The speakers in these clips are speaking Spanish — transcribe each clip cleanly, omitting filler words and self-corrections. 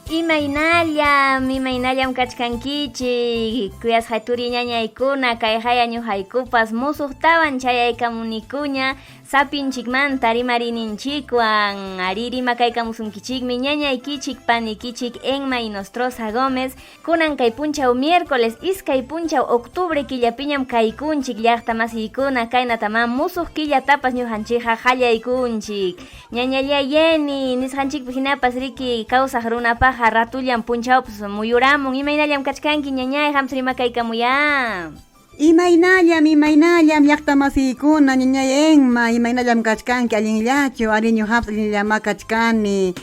Imaynallam kachkankichik kuyas haturi ñañaykuna kay haya ñuqaykupas musuqtawan chayaykamunikuña sapinchikmanta rimarininchikwan ari rimakaykamusunkichikmi ñañaykichik panikichik Enma Inostroza Gómez kunan kay punchaw miércoles iskay punchaw octubre killapiñam kaykunchik llaqta masiykuna kaynatama musuq killatapas ñuqanchikqa qallaykunchik ñañalla Yeni nisqanchikpi hinapas riki kawsaq runapaq ratullan punchawpas muyuramun imaynallam kachkanki ñañay hamsa rimakaykamuya. Imaynallam llaqta masiykuna ñañay Enma imaynallam kachkanki allinllachu ari ñuqapas allinllama kachkani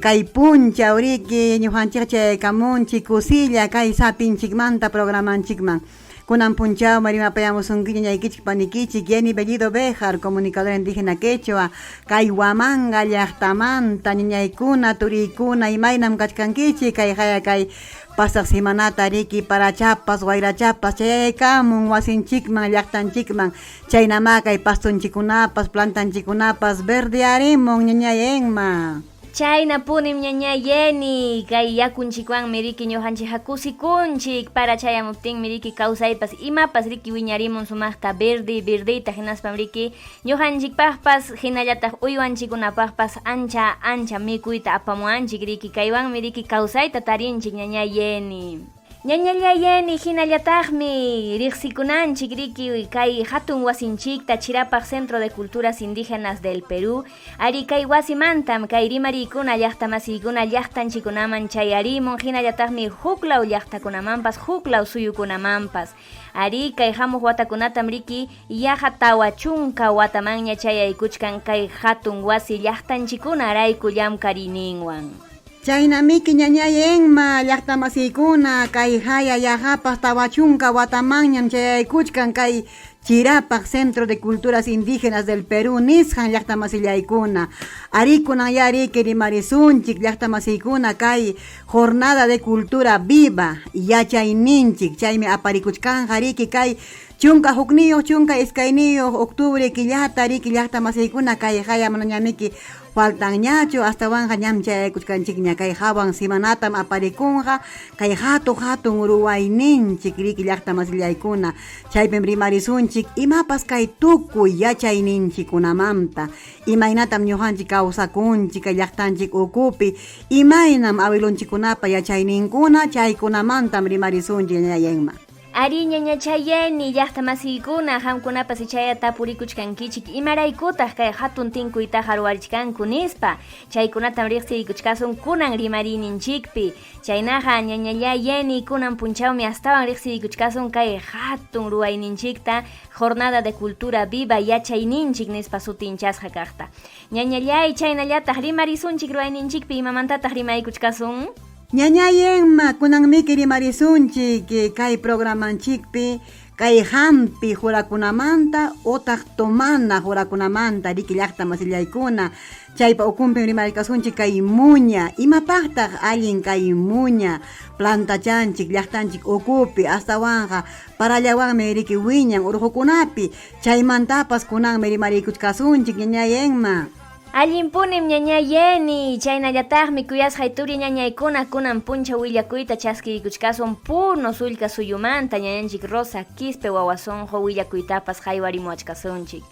kay punchaw riki ñuqanchik chayaykamunchik kusilla kay sapinchikmanta programanchikman kunan punchaw marimapayamusunki ñañaykichik panikichik Yeni Bellido Béjar comunicadora indígena quechua kay Huamanga llaqtamanta ñañaykuna turiykuna imaynam kachkankichik kay haya kay pasaq semanata riki parachapas wayrachapas chayaykamun wasinchikman llaqtanchikman chaynama kay pastunchikunapas plantanchikunapas verdearimun ñañay Enma. Chayna punim ñaña Yeni kay yakunchikwan miriki ñuqanchik hakusikunchik para chayamuptin miriki kawsaypas imapas riki wiñarimun sumaqta verdita hinaspam riki ñuqanchikpaqpas hinallataq uywanchikunapaqpas ancha mikuyta apamuanchik riki kaywan miriki kawsayta tarinchik ñaña Yeni. Ñañalla Yeni hinallataqmi riqsikunanchik riki kay hatun wasinchikta Chirapaq Centro de Culturas Indígenas del Perú ari kay wasimantam kay rimariykuna llaqta masiykuna llaqtanchikunaman chayarimun hinallataqmi huklaw llaqtakunamanpas huklaw suyukunamanpas ari kay hamuq watakunatam riki yaqa tawa chunka watamanña chayaykuchkan kay hatun wasi llaqtanchikuna rayku llamkarininwan. Chaynamiki ñañay Enma llaqta masiykuna kay haya yahapas tawachunka watamanñam chayaykuchkan kay Chirapaq Centro de Culturas Indígenas del Perú nisqan llaqta masillaykuna ari kunan ya riki rimarisunchik llaqta masiykuna kay jornada de cultura viva yachayninchik chaymi aparikuchkanja riki kay chunka hukniyuq chunka iskayniyuq octubre killata riki llaqta masiykuna kay haya mana ñamiki faltan ñachu hasta wanja ñam chayaykuchkanchik ña kay hawan simanatam aparikunja kay hatun ruwayninchik riki llaqta masillaykuna chaypim rimarisunchik imapas kay tukuy yachayninchikunamanta imaynatam ñuqanchik kawsakunchik kay llaqtanchik ukupi imaynam awilunchikunapa yachayninkuna chaykunamantam rimarisunchik ñañayenma. Ari ñañachay Yeni llaqta masiykuna hamkunapas chayata purikuchkankichik imaraykutaq kay hatun tinkuyta harwarchkanku nispa chaykunatam riqsirikuchkasun kunan rimarininchikpi chaynaqa ñañalla Yeni kunan punchawmi astawan riqsirikuchkasun kay hatun ruwayninchikta jornada de cultura viva yachayninchik nispa sutinchasqa kaqta ñañallay chaynallataq rimarisunchik ruwayninchikpi imamantataq rimaykuchkasun. Ñañay Enma kunanmiki rimarisunchik kay programanchikpi kay hampi jurakunamanta otaq tomana jurakunamanta riki llaqta masillaykuna chaypa ukunpim rimarikasunchik kay muña imapaqtaq allin kay muña plantachanchik llaqtanchik ukupi astawanja parallawanmi riki wiñan urqukunapi chaymantapas kunanmi rimarikuchkasunchik ñañay Enma. Allinpunim ñaña Yeni chaynallataqmi kuyas hayturi ñañaykuna kunan puncha willakuyta chaskirikuchkasun purno sullka suyumanta ñañanchik Rosa Quispe wawasonjo willakuytapas haywarimuachkasunchik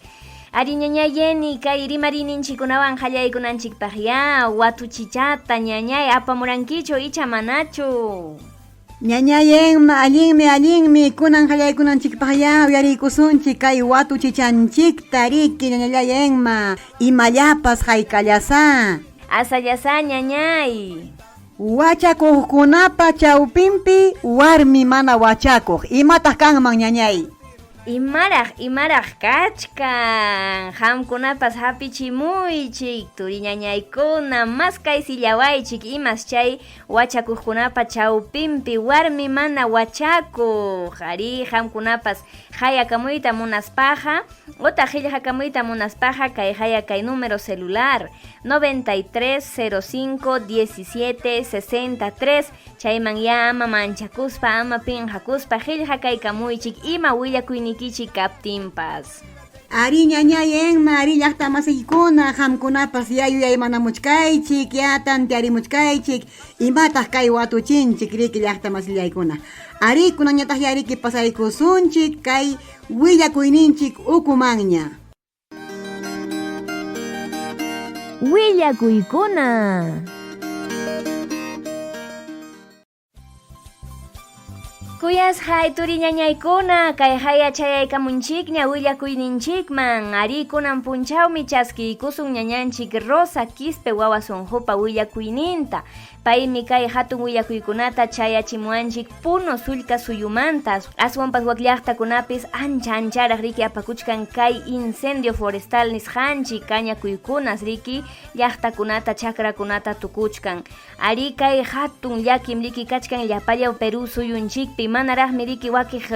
ari ñaña Yeni kay rimarininchikunawan hallaykunanchikpaq ya watuchichata ñañay apamurankichu icha manachu. Ñañay Enma allinmi kunan hallaykunanchikpaq ya uyariykusunchik kay watuchichanchikta riki ñañay Enma imallapas haykallasa asallasa ñañay wachakuqkunapa chawpinpi warmi mana wachakuq imataq kanman ñañay. Imaraq kachkan hamkunapas hapichimuychik turi ñañaykuna mas kay sillawaychik imas chay wachakuqkunapa chawpinpi warmi mana wachakuq ari hamkunapas hayakamuyta munaspaqa ota qillqakamuyta munaspaqa kay haya kay número celular 93 05 17 63 chayman ya ama manchakuspa ama pinqakuspa qillqa kaykamuychik ima willakuynikichik kaptinpas. Ari ñañayenma, ari llaqta masiykuna, hamkunapas yayuyay mana muchkaychik, yatan tiari muchkaychik, imataq kay watuchinchik riki llaqta masillaykuna. Ari kunañataq yariki pasaykusunchik kay willakuyninchik ukumanña. Willakuykuna. Kuyas hay turi ñañaykuna kay haya chayaykamunchikña willakuyninchikman ari kunan punchawmi chaskiykusun ñañanchik Rosa Quispe wawa sunhupa willakuyninta paymi kay hatun willakuykunata chayachimuanchik puno sullka suyumanta aswanpas wak llaqtakunapis ancharaq riki apakuchkan kay incendio forestal nisqanchik kañakuykunas riki llaqtakunata chakrakunata tukuchkan ari kay hatun llakim riki kachkan llapallaw Perú suyunchikpi manaraqmi riki wakiq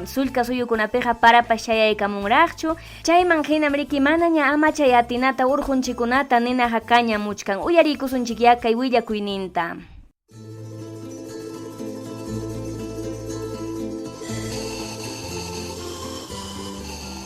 sullka suyukunapiqa parapas chayaykamunraqchu chayman hinam riki manaña ama chay atinata urqunchikunata ninaqa kañamuchkan uyariykusunchik ya kay willakuyninta.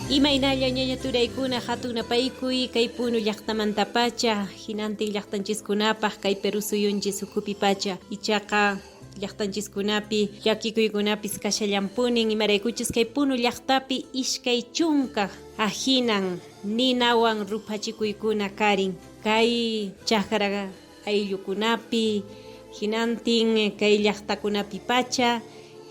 Imaynalla ñaña turaykuna hatunapaykuy kay punu llaqtamanta pacha hinantin llaqtanchiskunapaq kay Perú suyunchis ukupi pacha ichaqa llaqtanchiskunapi llakikuykunapis kashallampunin imaraykuchus kay punu llaqtapi ishkay chunka ahinan ninawan rupachikuykuna karin kay chakra ayllukunapi hinantin kay llaqtakunapi pacha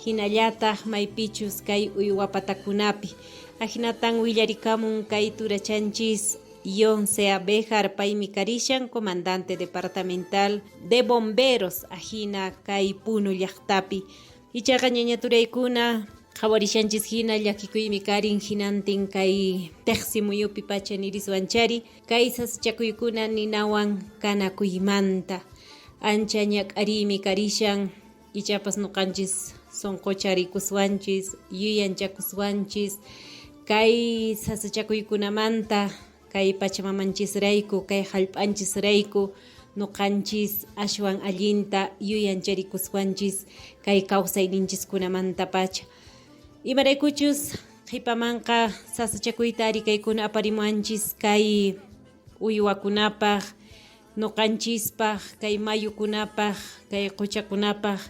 hinallataq maypichus kay uywapatakunapi ahinatan willarikamun kay turachanchis Yonce Abejar paymi karishan comandante departamental de bomberos ahina kay punu llaqtapi ichaqa ñaña turaykuna qawarishanchis hina llakikuymi karin hinantin kay teqsimuyupi pacha niriswanchari kay saschakuykuna ninawan kanakuymanta ancha ñak'arimi karishan ichapas nuqanchis sonqochariykuswanchis yuyanchakuswanchis kay sasachakuykunamanta kay pachamamanchisrayku kay hallp'anchisrayku nuqanchis ashwan allinta yuyanchariykuswanchis kay kawsayninchiskunamanta pacha imaraykuchus qhipamanqa sasachakuyta arikaykuna aparimuanchis kay uywakunapaq nuqanchispaq kay mayukunapaq kay quchakunapaq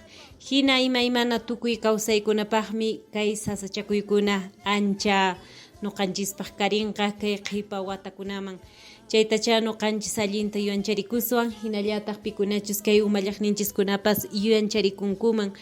hina imaymana tukuy kawsaykunapaqmi kay sasachakuykuna ancha nuqanchispaq karinqa kay qhipa watakunaman chaytacha nuqanchis allinta yuyanchariykuswan hinallataq pikunachus kay umallaqninchiskunapas yuyanchariykunkuman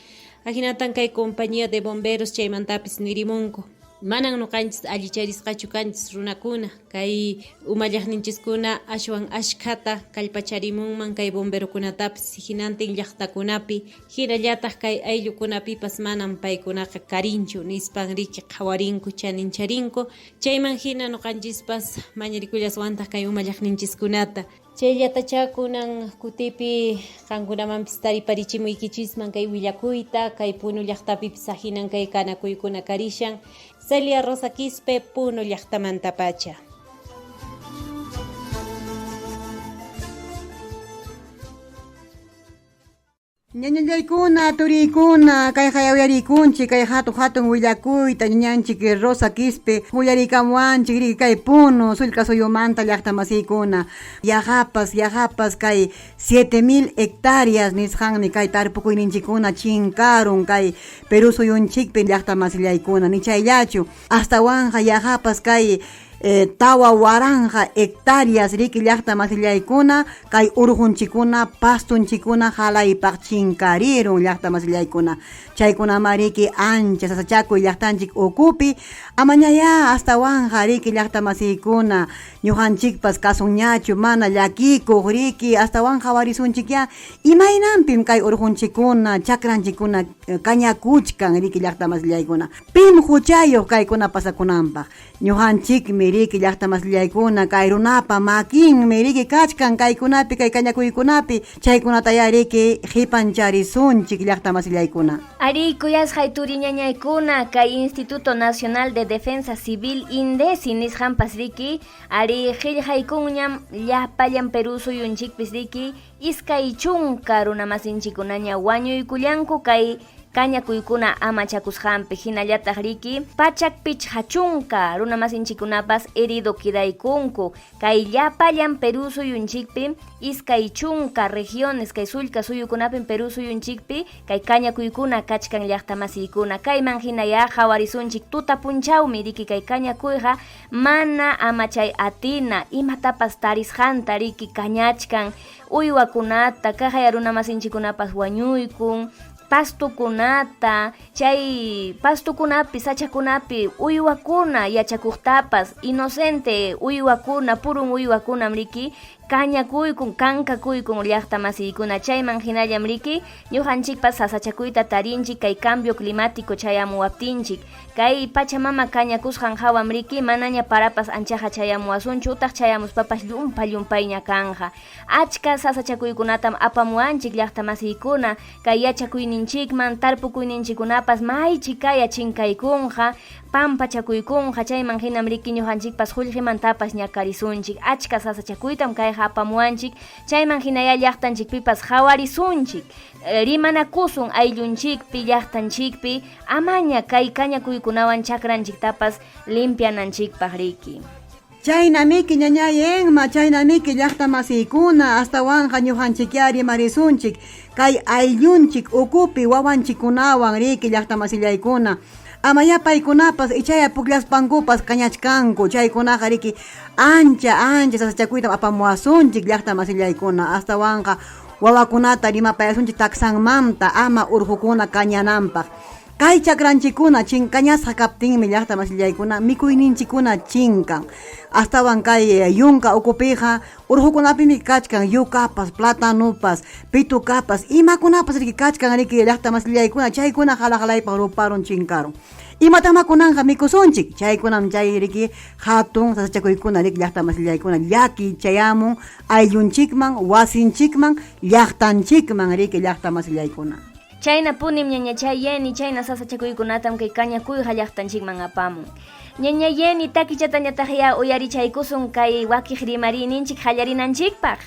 ahinatan kay compañía de bomberos chaymantapis nirimunku manan nuqanchis allicharisqachu kanchis runakuna kay umallaqninchiskuna ashwan ashkhata kallpacharimunman kay bomberokunatapis hinantin llaqtakunapi hinallataq kay ayllukunapipas manan paykunaqa karinchu nispan riki qhawarinku chanincharinko chayman hina nuqanchispas mañarikullaswantaq kay umallaqninchiskunata chayllatacha kunan kutipi qankunamanpis tariparichimuykichisman kay willakuyta kay punu llaqtapipis ahinan kay kanakuykuna karishan Celia Rosa Quispe punu llaqtamanta pacha. Ñañallaykuna, turikuna, kay hayawiyarikunchik, kay hatun willakuyta, ñañanchik Rosa Quispe, willarikamuanchik, riki kay punu, sullka suyumanta llaqta masiykuna, yahapas, kay 7,000 hectáreas nisqanmi kay tarpukuyninchikuna chinkarun, kay Perú suyunchikpi llaqta masillaykuna, ni chayllachu, hasta wanja yahapas kay tawa waranja hectáreas riki llaqta masillaykuna kay urqunchikuna pastunchikuna halaypaq chinkarirun llaqta masillaykuna chaykuna mariki ancha sasachakuy llaqtanchik ukupi amañaya hasta wanja riki llaqta masiykuna ñuqanchikpas kasunñachu mana llakikuq riki hasta wanja warisunchikya imaynanpim kay urqunchikuna chakranchikuna kañakuchkan riki llaqta masillaykuna pim huchayuq kaykuna pasakunanpaq ñuqanchikmi riki llaqta masillaykuna kay runapa makinmi riki kachkan kaykunapi kay kañakuykunapi chaykunata ya riki hipancharisunchik llaqta masillaykuna ari kuyasqay turi ñañaykuna kay Instituto Nacional de Defensa Civil INDECI nisqanpas riki ari qillqaykunñam llapallan Perú suyunchikpis riki iskay chunka runamasinchikunaña wañuykullanku kay kañakuykuna amachakusqanpi hinallataq riki pachak pichhachunka runa masinchikunapas herido kidaykunku kay llapallan Perú suyunchikpi iskay chunka regiones kay sullka suyukunapin Perú suyunchikpi kay kañakuykuna kachkan llaqta masiykuna kayman hinaya hawarisunchik tuta punchawmi riki kay kañakuyqa mana amachay atina imatapas tarisqanta riki kañachkan uywakunata kajaya runa masinchikunapas wañuykun pastukunata chay pastukunapi sachakunapi uywakuna yachakuqtapas inocente uywakuna purun uywakunam riki kañakuykun kankakuykun llaqta masiykuna chayman hinallam riki ñuqanchikpas sasachakuyta tarinchik kay cambio climático chayamuwaptinchik kay pachamama kañakusqan hawam riki manaña parapas anchaqa chayamuwasunchu utaq chayamuspapas llumpayña kanja achka sasachakuykunatam apamuwanchik llaqta masiykuna kay yachakuyninchikman tarpukuyninchikunapas maychi kaya chinkaykunqa pampachakuykunqa chayman hinam riki ñuqanchikpas qullqimantapas ñakarisunchik achka sasachakuytam kayqa apamuwanchik chayman hinaya llaqtanchikpipas hawarisunchik rimanakusun ayllunchikpi llaqtanchikpi amaña kay kañakuykunawan chakranchiktapas limpiananchikpaq riki Chaynamiki ñañayenma, chaynamiki llaqta masiykuna, astawan ñuqanchikya rimarisunchik, kay ayllunchik ukupi wawanchikunawan riki llaqta masillaykuna. Amaya paykunapas ichaya puklaspankupas kañachkanku, chaykunaqa riki ancha sasachakuyta apamuwasunchik llaqta masillaykuna, astawanqa wawakunata rimapayasunchik taksanmanta ama urqukuna kañananpaq. Kay chakranchikuna chinkañasqa kaptinmi llaqta masillaykuna mikuyninchikuna chinkan. Astawan kay yunka ukupiqa urqukunapimi kachkan yukapas, platanupas, pitukapas, imakunapas riki kachkan riki llaqta masillaykuna chaykuna halahalaypaq ruparun chinkarun. Imatamakunanqa mikusunchik chaykunam chay riki hatun sasachakuykuna riki llaqta masillaykuna llaki chayamun ayllunchikman, wasinchikman, llaqtanchikman riki llaqta masillaykuna. Chayna punim ñañachay yeni chayna sasachakuykunatam kay kañakuyqa llaqtanchikman apamun. Ñaña yeni takichatañataq ya uyarichaykusun kay wakiq rimarininchik hallarinanchikpaq.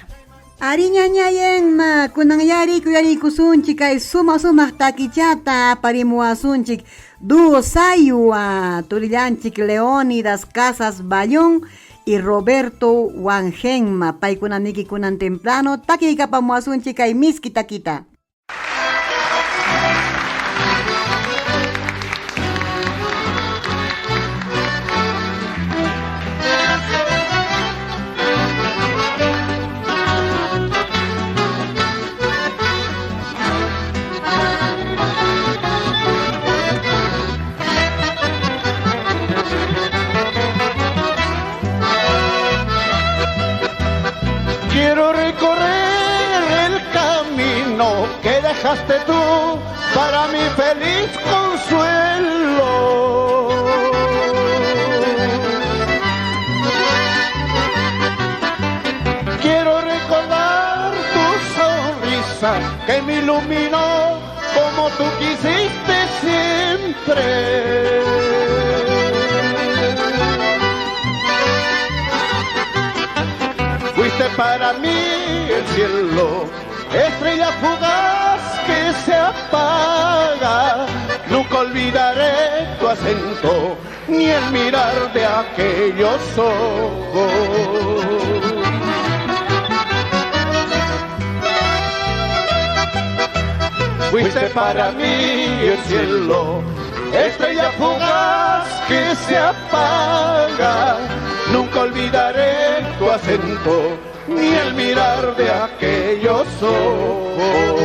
Ari ñañayenma kunan uyarikusunchik kay sumaq takichata aparimuwasunchik dúo sayua turillanchik Leónidas Casas Bayón y Roberto Wangenma paykunamiki kunan temprano takiykapamuwasunchik kay miski takita. Quiero recorrer el camino que dejaste tú para mi feliz consuelo. Quiero recordar tu sonrisa que me iluminó como tú quisiste siempre. Fuiste para mí el cielo, estrella fugaz que se apaga. Nunca olvidaré tu acento, ni el mirar de aquellos ojos. Fuiste para mí el cielo, estrella fugaz que se apaga. Nunca olvidaré tu acento, ni el mirar de aquellos ojos.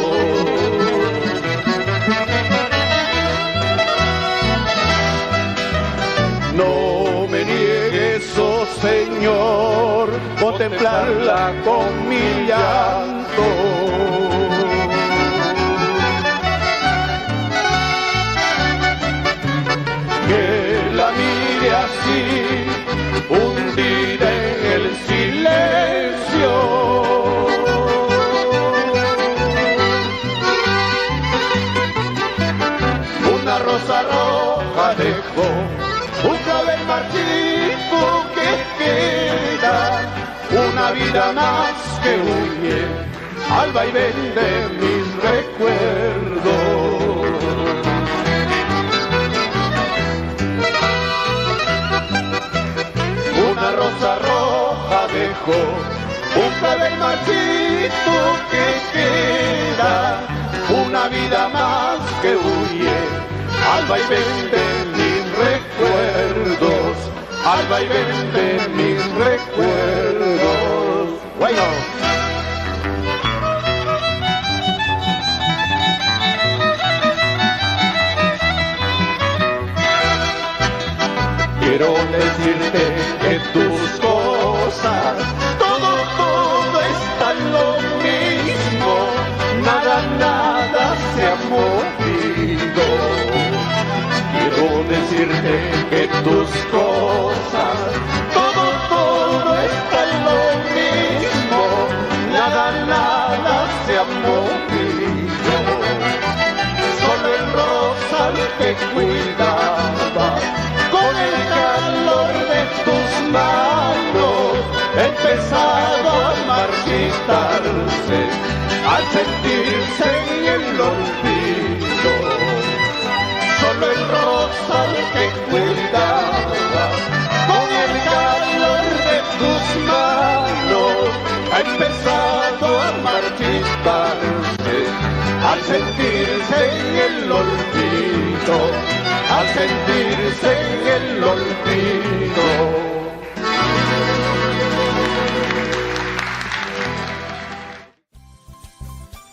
No me niegues, oh Señor, contemplarla con mi llanto. Que la mire así, hundida en el silencio. Una rosa roja dejó, un clavel marchito que queda, una vida más que huye al vaivén de mis recuerdos. dejo, busca del marchito que queda, una vida más que huye al vaivén de mis recuerdos, al vaivén de mis recuerdos. Bueno. Quiero decirte que tus cosas, todo está lo mismo, nada se ha movido. Quiero decirte que tus cosas, todo está lo mismo, nada se ha movido. Solo el rosal que cuidaba, con el calor de tus manos, empezado a marchitarse, al sentirse en el olvido. Solo el rosal que cuidaba, con el calor de tus manos, ha empezado a marchitarse, al sentirse en el olvido, al sentirse en el olvido.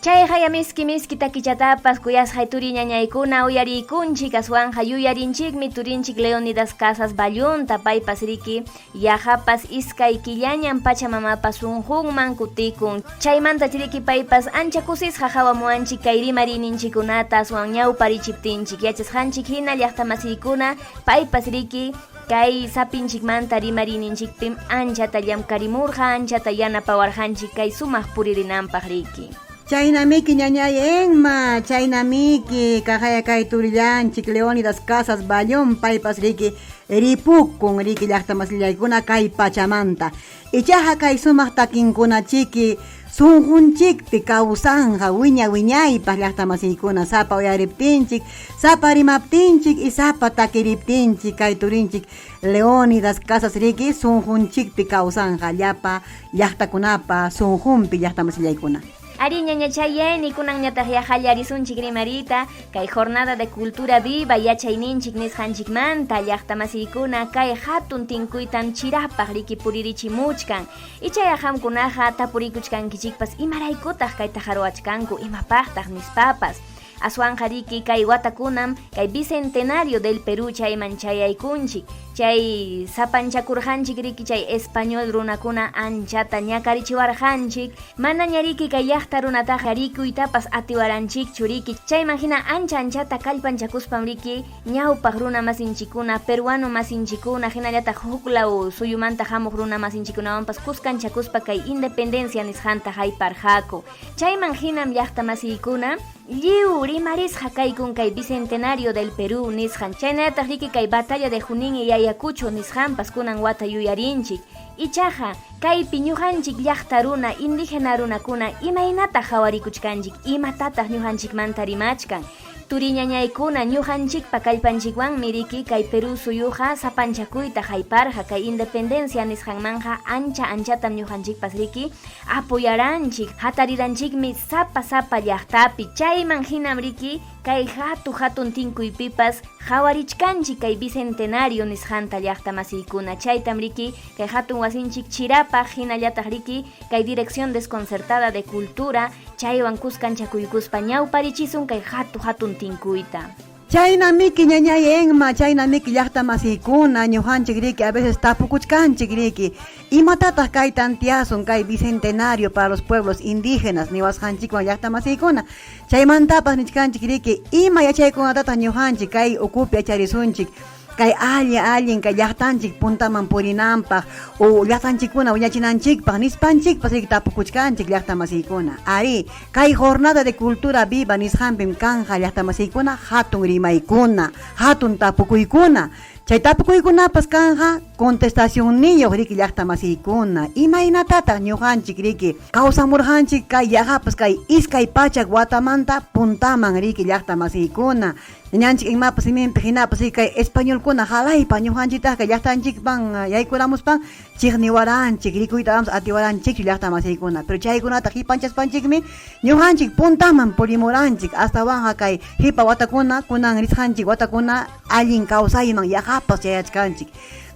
Chay haya miski takichatapas kuyas hayturi ñañaykuna uyarikunchik aswanja yuyarinchikmi turinchik Leonidas Casas Ballunta paypas riki yahapas iskay killañan pachamamapas sunqunman kutikun chaymanta riki paypas ancha kusisqa hawamuanchik kay rimarininchikunata aswan ñawparichiptinchik yachasqanchik hina llaqtamasiykuna paypas riki kay sapinchikmanta rimarininchikpim anchata llamkarimurqa anchata yanapawarqanchik kay sumaq puririnanpaq riki. Chaynamiki ñañayenma, chaynamiki kajaya kay turillanchik Leonidas Casas Ballón paypas riki ripukun riki llaqtamasllaykuna kay pachamanta. Ichaja kay sumaq takinkunachiki sunqunchikpi kawsanja wiñaypaq llaqtamasiykuna sapa uyariptinchik, sapa rimaptinchik y sapa takiriptinchik kay turinchik Leonidas Casas riki sunqunchikpi kawsanja llapa llaqtakunapa sunqunpi llaqtamasllaykuna. Ari ñañachayeni kunan ñataq yajallarisunchik rimarita kay jornada de cultura viva yachayninchik nisqanchikmanta llaqtamasiykuna kay hatun tinkuytan chirapaq riki puririchimuchkan ichay hamkunaqa tapurikuchkankichikpas imaraykutaq kay tajarwachkanku imapaqtaq nispapas aswanja riki kay watakunam kay bicentenario del Perú chayman chayaykunchik chay sapanchakurqanchik riki chay español runakuna anchata ñakarichiwarqanchik mana ñariki kay llaqta runataqa rikuytapas atiwaranchikchu riki chayman hina anchata kallpanchakuspam riki ñawpaq runa masinchikuna peruano masinchikuna hinallataq huklaw suyumanta hamuq runa masinchikunawanpas kuskanchakuspa kay independencia nisqanta hayparqaku chayman hinam llaqta masiykuna lliw rimarisqa kaykun kay bicentenario del Perú nisqan chaynallataq riki kay batalla de Junín y Ayacucho nisqanpas kunan wata yuyarinchik ichaja kaypi ñuqanchik llaqta runa indígena runakuna imaynata hawarikuchkanchik imatataq ñuqanchikmanta rimachkan turiñañaykuna ñuqanchikpa kallpanchikwanmi riki kay Perú suyuqa sapanchakuyta hayparqa kay independencia nisqanmanja anchatam ñuqanchikpas riki apoyaranchik hatariranchikmi sapa llaqtapi chayman hinam riki kay hatun tinkuypipas hawarichkanchik kay bicentenario nisqanta llaqtamasiykuna chaytam riki kay hatun wasinchik chirapaq hinallataq riki kay dirección desconcertada de cultura chaywan kuskanchakuykuspa ñawparichisun kay hatun tinkuyta. Chaynamiki ñañayenma, chaynamiki llaqtamasiykuna ñuqanchik riki a veces tapukuchkanchik riki imatataq kay tantiasun kay bicentenario para los pueblos indígenas niwasqanchikwan llaqtamasiykuna chaymantapas nichkanchik riki ima yachaykunatataq ñuqanchik kay ukupi yacharisunchik kay allin kay llaqtanchik puntaman purinanpaq o llaqtanchikkuna wiñachinanchikpaq nispanchikpas riki tapukuchkanchik llaqtamasiykuna ari kay jornada de cultura viva nisqanpim kanja llaqtamasiykuna hatun rimaykuna hatun tapukuykuna chay tapukuykunapas kanja contestación niyuq riki llaqtamasiykuna imaynatataq ñuqanchik riki kawsamurqanchik kay yahapas kay iskay pachak watamanta puntaman riki llaqtamasiykuna ñanchik imapas iminpi hinapas kay español kuna halaypa ñuqanchikta kay llaqtanchikpan yaykunamuspan chiqniwaranchik rikuyta atiwaranchik llaqtamasiykuna pero chaykunata hipanchaspanchikmi ñuqanchik puntaman purimuranchik astawan kay hipa watakuna kunan risqanchik watakuna allin kawsayman yahapas chayachkanchik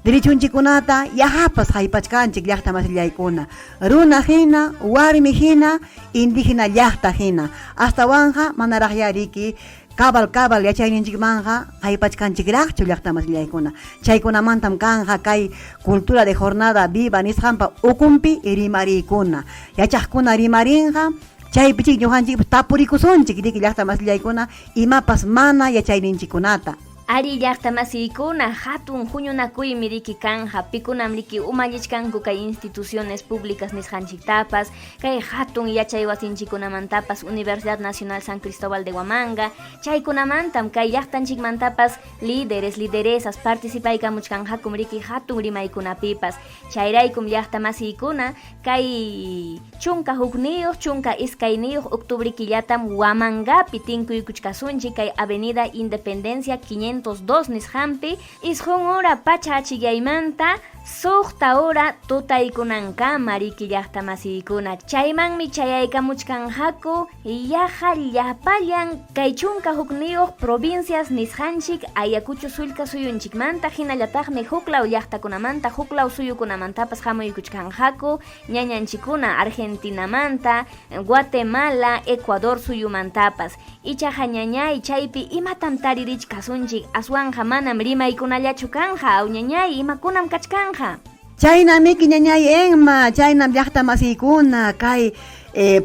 derechunchikunata yahapas haypachkanchik llaqtamasillaykuna runa hina warmi hina indígena llaqta hina astawanja manaraq yariki cabal yachayninchikmanja haypachkanchikraqchu llaqtamasillaykuna chaykunamantam kanja kay cultura de jornada viva nisqanpa ukumpi rimariykuna yachaqkuna rimarinqa chaypichik ñuqanchik tapurikusunchik riki llaqtamasillaykuna imapas mana yachayninchikunata Ari llaqtamasiykuna hatun huñunakuymi riki kanja pikunam riki umallichkanku kay instituciones públicas nisqanchiktapas kay hatun yachay wasinchikunamantapas Universidad Nacional San Cristóbal de Huamanga chaykunamantam kay llaqtanchikmantapas lideresas participaykamuchkanjakum riki hatun rimaykunapipas chayraykum llaqtamasiykuna kay chunka hukniyuq chunka iskayniyuq octubre killatam Huamangapi tinkuykuchkasunchik kay Avenida Independencia 502 nisqanpi isqun hora pacha achillaymanta suqta hora tutaykunankama riki llaqtamasiykuna chaymanmi chayaykamuchkanjaku yaqa llapallan kay chunka hukniyuq provincias nisqanchik Ayacucho sullka suyunchikmanta hinallataqmi huklaw llaqtakunamanta huklaw suyukunamantapas hamuykuchkanjaku ñañanchikuna Argentinamanta Guatemala Ecuador suyumantapas ichaqa ñañay chaypi imatam taririchkasunchik aswanja manam rimaykunallachu kanja aw ñañay imakunam kachkanja chayna miki ñañay enma chaynam llaqtamasiykuna kay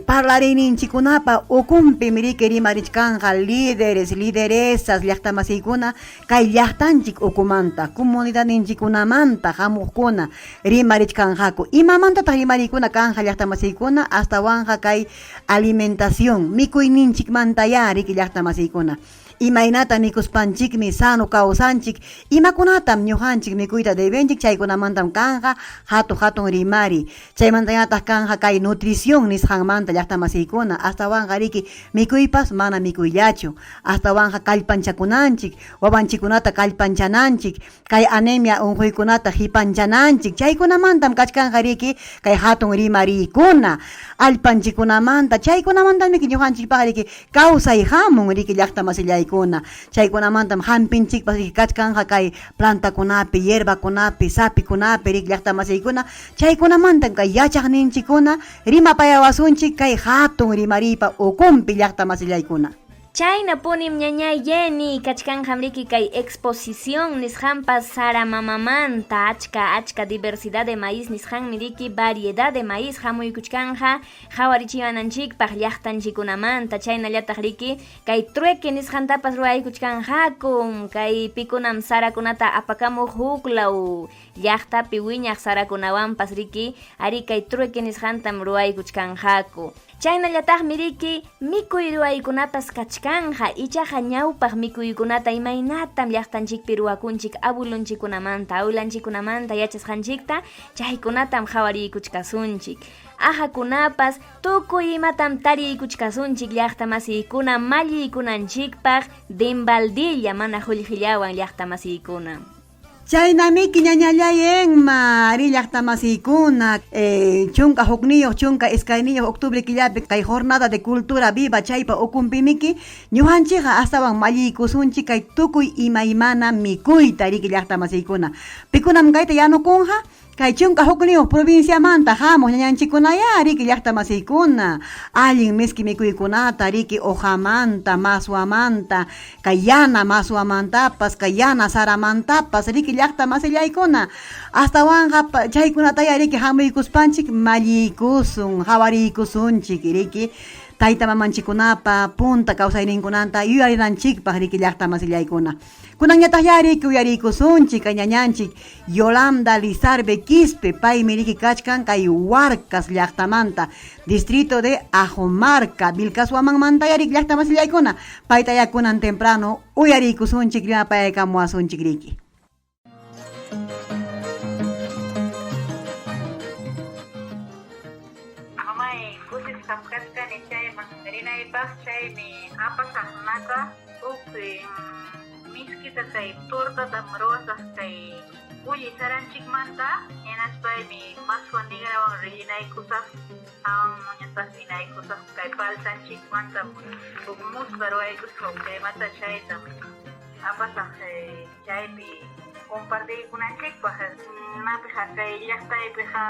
parlarininchikunapa ukumpi miriki rimarichkanja lideresas llaqtamasiykuna kay llaqtanchik ukumanta comunidadninchikunamanta hamuqkuna rimarichkanjaku imamantataq rimariykuna kanja llaqtamasiykuna astawanja kay alimentación mikuyninchikmantaya riki llaqtamasiykuna imaynata mikuspanchikmi sano kawsanchik imakunatam ñuqanchik mikuyta debenchik chaykunamantam kanja hatun rimari chaymantañataq kanja kay nutrición nisqanmanta llaqtamasiykuna astawanja riki mikuypas mana mikuyllachu astawanja kallpanchakunanchik wawanchikunata kallpanchananchik kay anemia unquykunata hipanchananchik chaykunamantam kachkanja riki kay hatun rimariykuna allpanchikunamanta chaykunamantami ñuqanchikpaq riki kawsay hamun riki llaqtamasillaykuna chaykunamantam hampinchikpas kachkanja kay plantakunapi hierbakunapi sapikunapi riki llaqtamasiykuna chaykunamantam kay yachaqninchikuna rimapayawasunchik kay hatun rimariypa ukumpi llaqtamasillaykuna Chayna punim ñañay yeni kachkanjam riki kay exposición nisqanpas sara mamamanta achka diversidad de maíz nisqanmi riki variedad de maíz hamuykuchkanja qhawarichiwananchikpaq llaqtanchikunamanta chaynallataq riki kay trueque nisqantapas ruwaykuchkanjakum kay pikunam sarakunata apakamuq huklaw llaqtapi wiñaq sarakunawanpas riki ari kay trueque nisqantam ruwaykuchkanjaku chaynallataqmi riki mikuy ruwaykunapas kachkanja ichaqa ñawpaq mikuykunata imaynatam llaqtanchikpi ruwakunchik abulunchikunamanta awlanchikunamanta yachasqanchikta chaykunatam qhawariykuchkasunchik ahakunapas tukuy imatam tariykuchkasunchik llaqtamasiykuna malliykunanchikpaq dinbaldilla mana qullqillawan llaqtamasiykuna chaynamiki ñañallayenma ari llaqtamasiykuna chunka hukniyuq chunka iskayniyuq octubre killapi kay jornada de cultura viva chaypa ukumpimiki ñuqanchikqa astawan malliykusunchik kay tukuy imaymana mikuyta riki llaqtamasiykuna pikunam kayta yanukunqa kay chunka hukniyuq provinciamanta hamuq ñañanchikunaya riki llaqtamasiykuna allin miski mikuykunata riki hojamanta maswamanta kay yana maswamantapas kay yana saramantapas riki llaqtamasillaykuna astawanja chaykunataya riki hamuykuspanchik malliykusun qhawariykusunchik riki tayta mamanchikunapa punta kawsayninkunanta yuyarinanchikpaq riki llaqtamasillaykuna kunanñataq riki uyariykusunchik kay ñañanchik Yolanda Lizarbe Quispe paymi riki kachkan kay Huarcas llaqtamanta distrito de Ajomarca Vilcashuamanmanta riki llaqtamasillaykuna payta kunan temprano uyariykusunchik rimapayaykamuwasunchik riki Amay kusis tamkachkani chayman rinaypaq chaymi apasaqnaqa miskita kay torta tamrosas kay uyi saranchik manta enaspay mi mas wandiga ang rellenay kusas ang nyatas inay kusas kay palsanchik manta bugmus pero ay gusto kay mata chay tam apa sa chay pi compartir kunanchik pa napiha kay yastay piha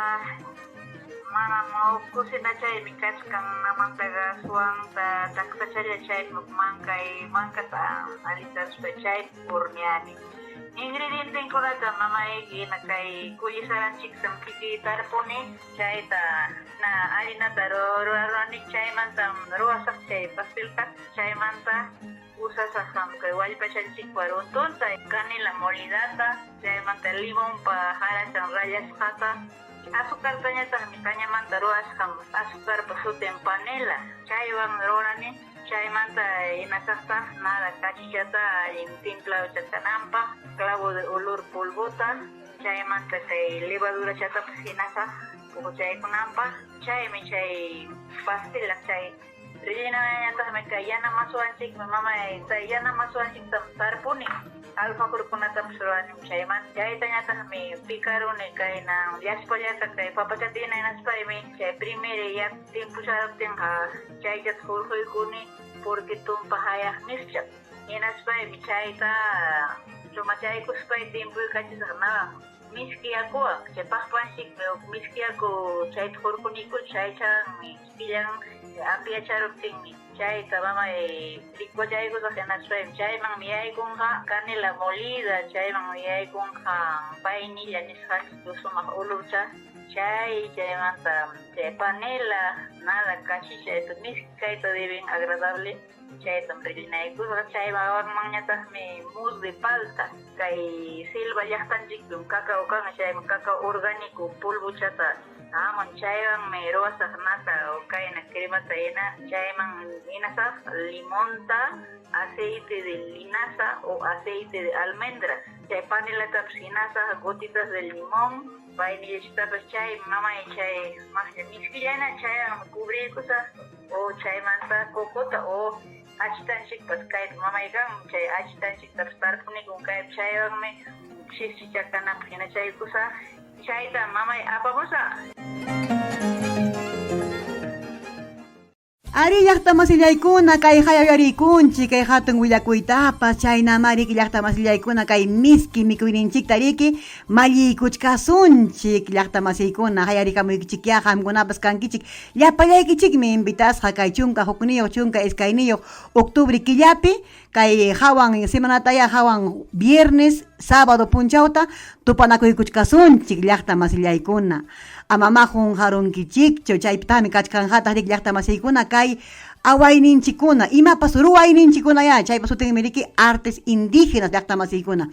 mana mau kusina chay mikas kang naman taga suang ta taksa chay chay magmangkay mangka ta alitas pa chay purniani ingrediente ko na ta mamay na kay kuya saranchik sam kiki tarpone chay ta na alina taro ruaronik chay man tam ruasak chay pastilkat chay man ta usa sa sam kay wali pa chay paruntun ta kanila molidata chay man ta limon pa hala sang rayas kata azúcar tanya ta mitanya man taruas kam azúcar pasuten panela chay wang rorani chay manta inasasta nada cachichata intimpla chatanampa clavo de olor polvota chay manta kay levadura chata inasa poco chay kunampa chay me chay pastel chay rellena ta me kayana masuanchik mama tayana masuanchik tam tarpuni alfa kurkunata psuruanim chay man chay tanya ta me picarone kay na yaspayata kay papachatina inaspay me chay primero ya tiempo sarap tenga chay jat hulhoy kuni porque tumpa hayak mischap inaspay mi chay ta cuma chay ko spay tiempo kachi sarna miski ako chay pakpansik miski ako chay thorkuni ko chay chang bilang api acharok ting chay ta mama likwa chay ko sa inaspay chay mang miyay kong ka kanila molida chay mang miyay kong ka vainilla niskas gusto makulur cha chay manta chay panela nada cachicha esto miski kay to bien agradable chay tamrillina ko chay bawang mangnyata me mousse de palta kay silva yahtanchik dum cacao kan chay cacao orgánico polvo chata amon chay ang may rosa nata o kay na crema tayena chay mang inasa limonta aceite de linaza o aceite de almendras chay panela tapsinasa gotitas de limón vainilla chita chay mama chay más miski yana chay ang cubrir cosa o chay manta cocota o achitanchik pas kay mama ikang chay achitanchik tapstar puni kung kay chay ang may sisichakana pina chay cosa chay ta mama apa bosa Ari llaqta masillaykuna kay hayayarikunchik kay hatun willakuytapas chayna mariki llaqta masillaykuna kay miski mikuyninchikta riki mallikuchkasunchik llaqta masiykuna hayarikamuykichikya hamkunapas kankichik llapallaykichikmi invitasqa kay chunka hukniyuq chunka iskayniyuq octubre killapi kay hawan semanataya hawan viernes sábado punchawta tupanakuykuchkasunchik llaqta masillaykuna amamajun harunkichikchu chaypitami kachkanjata rik llaqta masiykuna kay awayninchikuna imapas ruwayninchikuna ya chaypas sutinmi riki artes indígenas llaqta masiykuna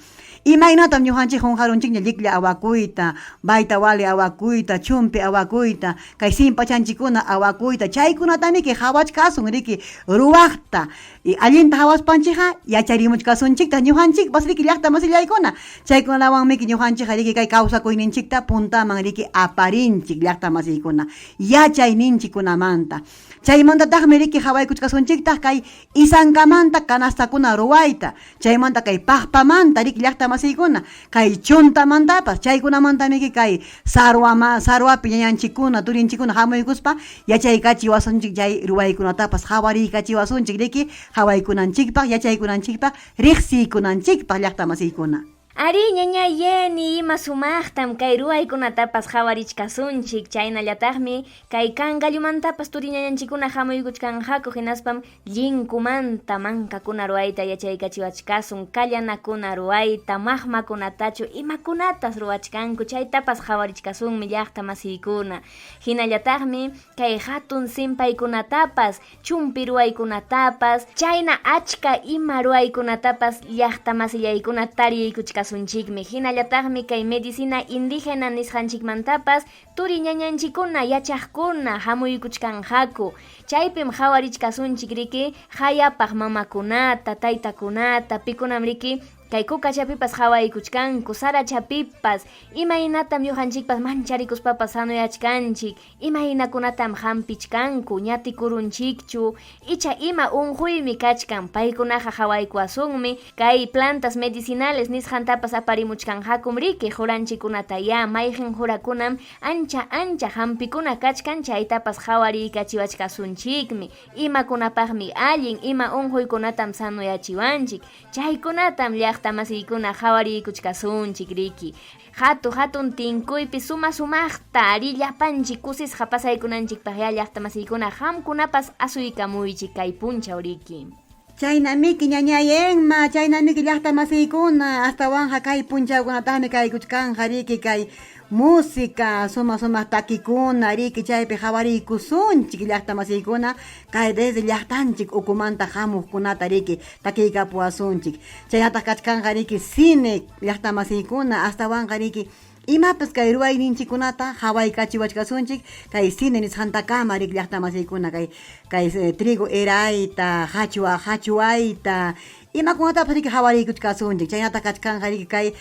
imaynatam ñuqanchik junharunchikña lliklla awakuyta bayta wali awakuyta chumpi awakuyta kay simpachanchikuna awakuyta chaykunatami kay hawachkasun riki ruwaqta y allinta hawaspanchikqa yacharimuchkasunchikta ñuqanchikpas riki llaqta masillaykuna chaykunawanmiki ñuqanchikqa riki kay kawsakuyninchikta puntaman riki aparinchik llaqta masiykuna yachayninchikunamanta chaymantataqmi riki hawaykuchkasunchikta kay isankamanta kanastakuna ruwayta chaymanta kay paqpamanta riki llaqta masiykuna kay chuntamantapas chaykunamantami kay sarwapi ñañanchikuna turinchikuna hamuykuspa yachaykachiwasunchik chay ruwaykunatapas hawariykachiwasunchik riki hawaykunanchikpaq yachaykunanchikpaq riqsiykunanchikpaq llaqta masiykuna Ari ñaña yeni ima sumaqtam kay ruwaykunatapas hawarichkasunchik chaynallataqmi kay kangallumantapas turiñañanchikuna hamuykuchkanjaku hinaspam llinkumanta mankakuna ruwayta yachaykachiwachkasun kallanakuna ruwayta maqmakunatachu imakunatas ruwachkanku chaytapas hawarichkasunmi llaqta masiykuna hinallataqmi kay hatun simpaykunatapas chumpi ruwaykunatapas chayna achka ima ruwaykunatapas llaqta masillaykuna tariykuchkasunchikmi hinallataqmi kay medicina indígena nisqanchikmantapas turiñañanchikuna yachaqkuna hamuykuchkanjaku chaypim hawarichkasunchik riki hayapaq mamakunata taytakunata pikunam riki kay kukachapipas hawaikuchkanku, sarachapipas, imaynatam ñuqanchikpas mancharikusppas hanuyachkanchik, imaynakunatam hampichkanku, ñatikurunchikchu, icha ima unquymi kachkan, paykunaqa hawaykuasunmi, kay plantas medicinales nisqantapas aparimuchkan hakumriki, juranchikunata ya, mayqin jurakunam ancha hampikuna kachkan, chaytapas hawariykachiwachkasunchikmi, imakunapaqmi allin, ima unquykunatam sanuyachiwanchik, chaykunatam llaqta masiykuna hawariykuchkasunchik riki. Hatun tinkuypi sumaqta arillapanchik kusisqa pasaykunanchikpaq ya llaqta masiykuna hamkunapas asuykamuychik kay punchaw riki. Chaynamiki ñañayenma, chaynamiki llaqta masiykuna, astawanja kay punchawkunataqmi kaykuchkanja riki kay música, sumaq takikuna, riki chaypi hawariykusunchik llaqta masiykuna, kay desde llaqtanchik ukumanta hamuqkunata riki takiykapuwasunchik. Chaynataq kachkanja riki cine llaqta masiykuna, astawanja riki imapas kay ruwayninchikunata hawaykachiwachkasunchik, kay cine nisqantakama riki llaqta masiykuna, kay trigo erayta, hachuayta, imakunatapas riki hawariykuchkasunchik. Chaynata kachkanja riki kay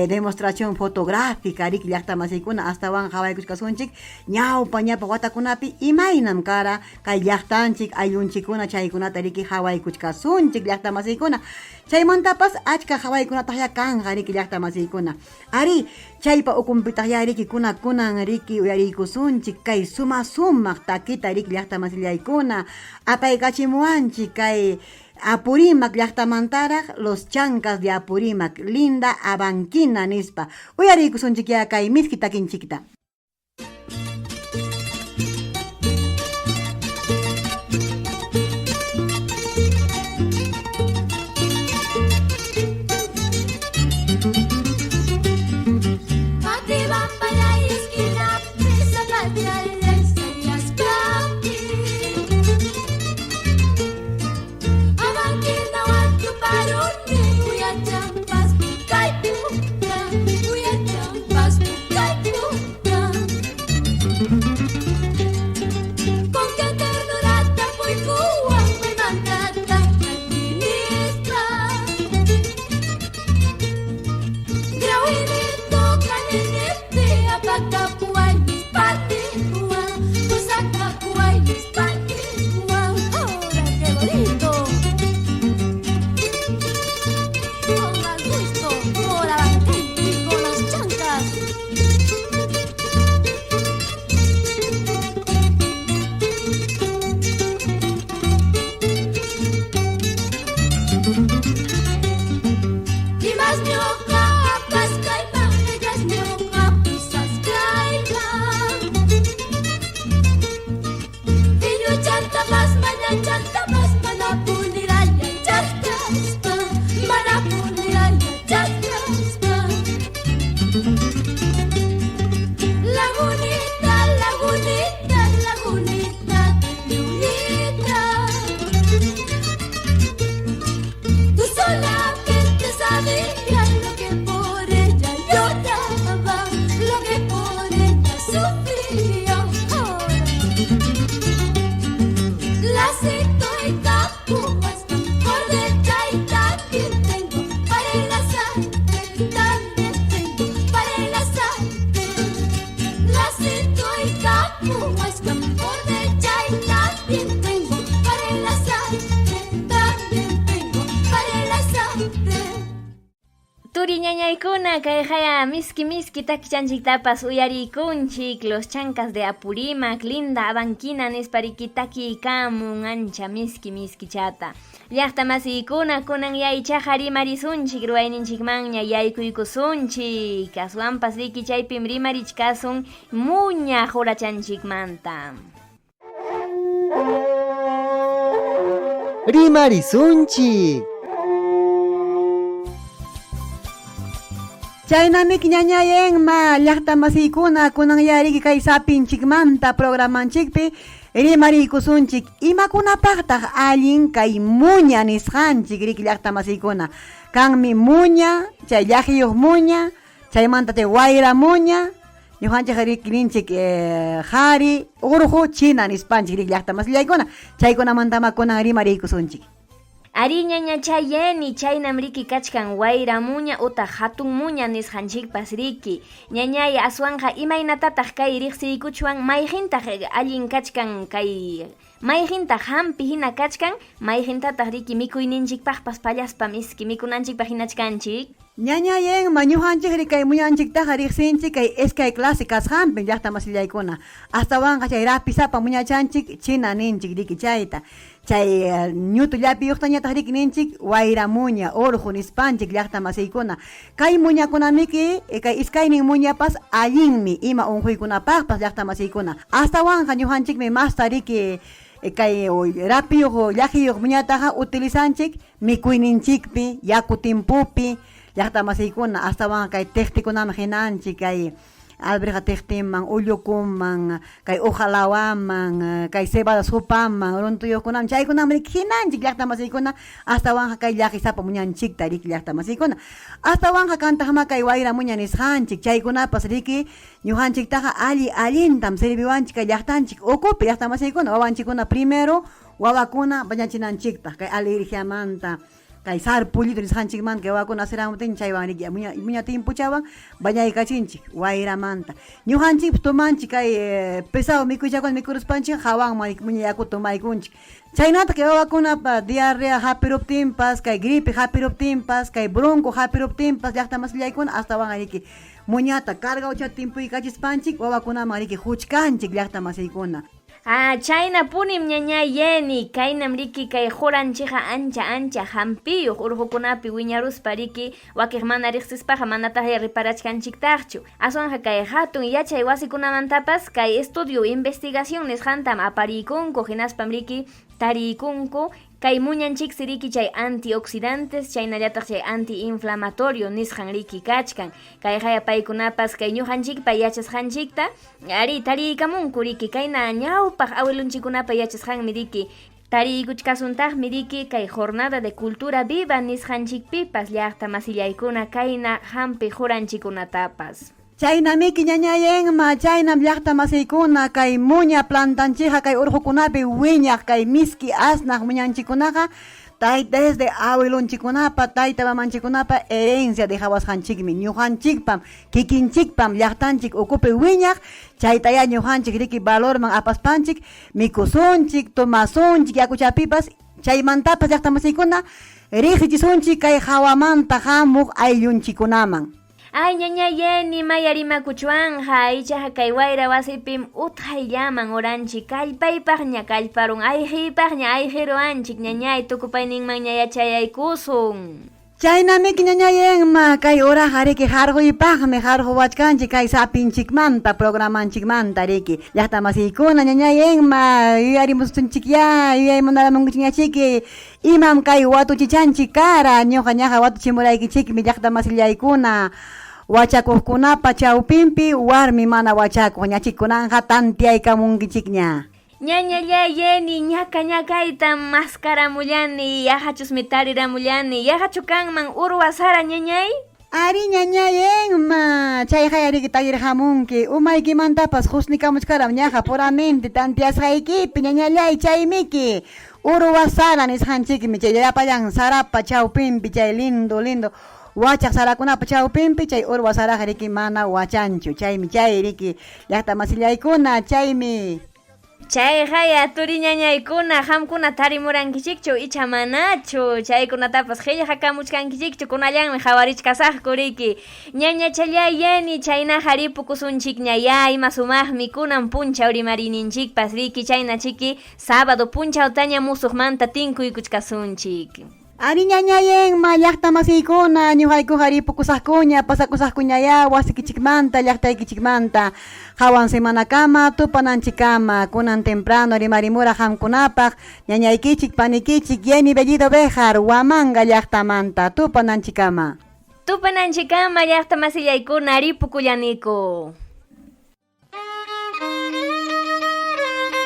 demostración fotográfica riki llaqta masiykuna astawan hawariykuchkasunchik, ñawpa watakunapi imaynam kara kay llaqtanchik ayllunchikuna chaykunata riki hawariykuchkasunchik llaqta masiykuna. Chaymantapas achka hawaykunataqya kanja riki llaqta masiykuna. Ari chaypa ukumpitaqya riki kunan riki uyariykusunchik kay sumaq takita riki llaqta masillaykuna apaykachimuwanchik kay Apurímac llaqtamantaraq los chancas de Apurímac, linda Abanquina nispa. Uyariykusunchik ya kay miski takinchikta. Turiñañaykuna kay haya miski takichanchiktapas uyariykunchik los chancas de Apurímac, linda Abanquina nispariki takiykamun ancha miski chata. Llaqta masiykuna kunan yaychaqa rimarisunchik ruwayninchikmanña yaykuykusunchik, aswanpas riki chaypim rimarichkasun muña jurachanchikmanta. Rimarisunchik. Chaynamiki ñañayenma llaqta masiykuna kunan yariki kay sapinchikmanta programanchikpi rimariykusunchik imakunapaqtaq allin kay muña nisqanchik riki llaqta masiykuna. Kanmi muña, chay llaqiyuq muña, chaymanta wayra muña, ñuqanchik riki ninchik qhari, urqu, china nispanchik riki llaqta masillaykuna. Chaykunamantama kunan rimariykusunchik. Ari ñaña chayeni chaynam riki kachkan wayra muña uta hatun muña nisqanchikpas riki. Ñañaya aswanja imaynatataq kay riqsirikuchwan mayqintaq allin kachkan kay mayqintaq hampi hina kachkan mayqintataq riki mikuyninchikpaqpas pallaspam iski mikunanchikpaq hinachkanchik. Ñañayen mañujanchik rikay muñanchiktaqa riqsinchik kay eskay clase kasqanpi llaqta masillaykuna. Astawan chay rapisapa muñachanchik china ninchik riki chayta. Chay ñutu llapi yuqtañataq riki ninchik wayra muña, orju nispanchik llaqta masiykuna. Kay muñakunamiki kay iskaynin muñapas allinmi ima unquykunapaqpas llaqta masiykuna. Astawanja ñujanchikmi masta riki kay rapiyuq llaqiyuq muñataqa utilizanchik mikuyninchikpi, yaku timpupi, llaqta masiykuna astawan kay teqtikunama hinanchik kay alberja teqtiman, ullukuman, kay hojalawaman, kay cebada supaman, runtuyukunam chaykunama hinanchik llaqta masiykuna astawan kay llaqisapa muñanchikta riki llaqta masiykuna. Astawan kantaqma kay wayra muña nisqanchik chaykunapas riki ñujanchiktaqa allintam sirviwanchik kay llaqtanchik ukupi llaqta masiykuna wawanchikuna primero wawakuna bañachinanchikta kay alergiamanta kay sarpullito nisqanchikman kay wawakuna siramutin chaywan riki muña timpuchawan bañaykachinchik wayramanta ñujanchik tumanchik kay pesado mikuychakuna mikuruspanchik hawanman muña yakuta tumaykunchik chaynata kay wawakunapa diarrea hapiruptinpas kay gripe hapiruptinpas kay bronco hapiruptinpas llaqta masillaykuna astawan riki muñata cargawcha timpuykachispanchik wawakunaman riki huchkanchik llaqta masiykuna. Chayna punim ñaña yeni kaynam riki kay joranchija ancha hampiyuq urqukunapi wiñaruspa riki wakiq mana riqsispaqa manataqa riparachkanchiktaqchu. Aswanja kay hatun yachay wasikunamantapas kay estudio investigación nisqantam aparikunku hinaspam riki tarikunku kay muñanchik siriki chay antioxidantes chaynallataq chay antiinflamatorio nisqan riki kachkan kay paykunapas kay ñujanchikpa yachasqanchikta ari tariykamunku riki kayna ñawpaq awilunchikunapa yachasqanmi riki tariykuchkasuntaqmi riki kay jornada de cultura viva nisqanchikpipas llaqta masillaykuna kayna hampi juranchikunatapas. Chaynamiki ñañayenma chaynam llaqta masiykuna kay muña plantanchija kay urqukunapi wiñaq kay miski asnaq muñanchikunaqa desde awilunchikunapa tayta mamanchikunapa herencia dejawasqanchikmi ñujanchikpam kikinchikpam llaqtanchik ukupi wiñaq chaytaya ñujanchik riki valorman apaspanchik mikusunchik tomasunchik yakuchapipas chaymantapas llaqta masiykuna riqsichisunchik kay hawamanta hamuq ayllunchikunaman. Ay ñaña yeni mayarimakuchwanja ichaqa kay wayra wasipim utqayllaman oranchik kallpaypaqña kallparun ayqiypaqña ayqiruanchik ñañay tukupayninmanña yachayaykusun. Chaynamiki ñañayenma kay oraqa riki harquypaqmi harquwachkanchik kay sapinchikmanta programanchikmanta riki llaqta masiykuna ñañayenma yuyarimusunchikya yuyaymunaramunchikñachiki imam kay watuchichanchik kara ñuqa ñaqa watuchimuraykichikmi llaqta masillaykuna wachakuqkunapa chawpinpi warmi mana wachakuq ñachikunanja tantiaykamunkichikña. Ñañalla yeni ñakayta mascaramullani yaqachusmi tariramullani yaqachu kanman urwasara ñañay? Ari ñañayenma chayqa riki tarirqamunki umaykimantapas husnikamuchkaram ñaqa puramente tantiasqaykipi ñañallay chaymiki urwasara nisqanchikmi chay llapallan sarapa chawpinpi chay lindo wachaq sarakunapa chawpinpi chay urwasaraqa riki mana wachanchu chaymi chay riki llaqta masillaykuna chaymi. Chay haya turiñañaykuna hamkuna tarimurankichikchu icha manachu chaykunatapas qilla hakamuchkankichikchu kunallanmi hawarichkasaqku riki ñaña chayayeni chayna haripukusunchikña ya ima sumaqmi kunan punchaw rimarininchikpas riki chayna chiki sábado punchawtaña musuqmanta tinkuykuchkasunchik. Ari ñañayenma llaqta masiykuna ñuqayku haripukusaqkuña pasakusaqkuñaya wasikichikmanta llaqtaykichikmanta hawan semanakama tupananchikama kunan temprano rimarimura hamkunapaq ñañaykichik panikichik yeni bellido bejar Huamanga llaqtamanta tupananchikama llaqta masillaykuna ripukullaniku.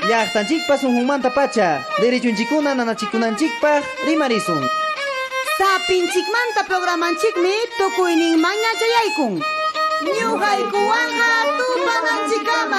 Llaqtanchikpas sunqunmanta pacha derechunchikuna nanachikunanchikpaq rimarisun. Sapinchikmanta programanchikmi tukuyninmanña chayaykun. Ñuqaykuwanqa tupananchikama.